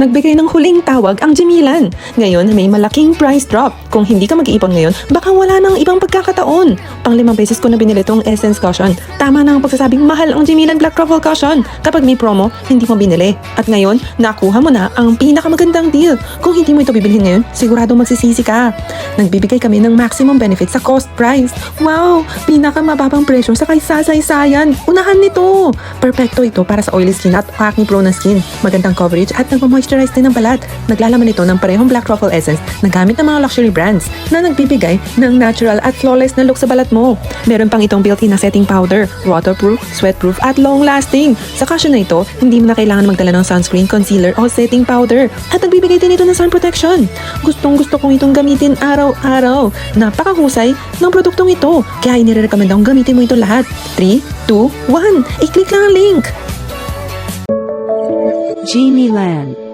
Nagbigay ng huling tawag ang Jimilan. Ngayon, may malaking price drop. Kung hindi ka mag-iipon ngayon, baka wala nang ibang pagkakataon. Pang-5 beses ko na binili tong Essence Cushion. Tama na ang pagsasabing mahal ang Jimilan Black Truffle Cushion. Kapag may promo, hindi mo binili. At ngayon, nakuha mo na ang pinakamagandang deal. Kung hindi mo ito bibilhin ngayon, siguradong magsisisi ka. Nagbibigay kami ng maximum benefit sa cost price. Wow! Pinakamababang presyo sa kaysasaysayan. Unahan nito! Perfecto ito para sa oily skin at acne prone na skin. Magandang coverage at nagmamoisturize din ng balat. Naglalaman ito ng parehong Black Truffle Essence na gamit ng mga luxury brands na nagbibigay ng natural at flawless na look sa balat mo. Meron pang itong built-in na setting powder, waterproof, sweatproof at long-lasting. Sa cushion na ito, hindi mo na kailangan magdala ng sunscreen, concealer o setting powder. At nagbibigay din ito ng sun protection. Gustong-gusto kong itong gamitin araw-araw. Napakahusay ng produktong ito. Kaya inirecommend akong gamitin mo ito lahat. 3, 2, 1. I-click lang ang link. Jimilan.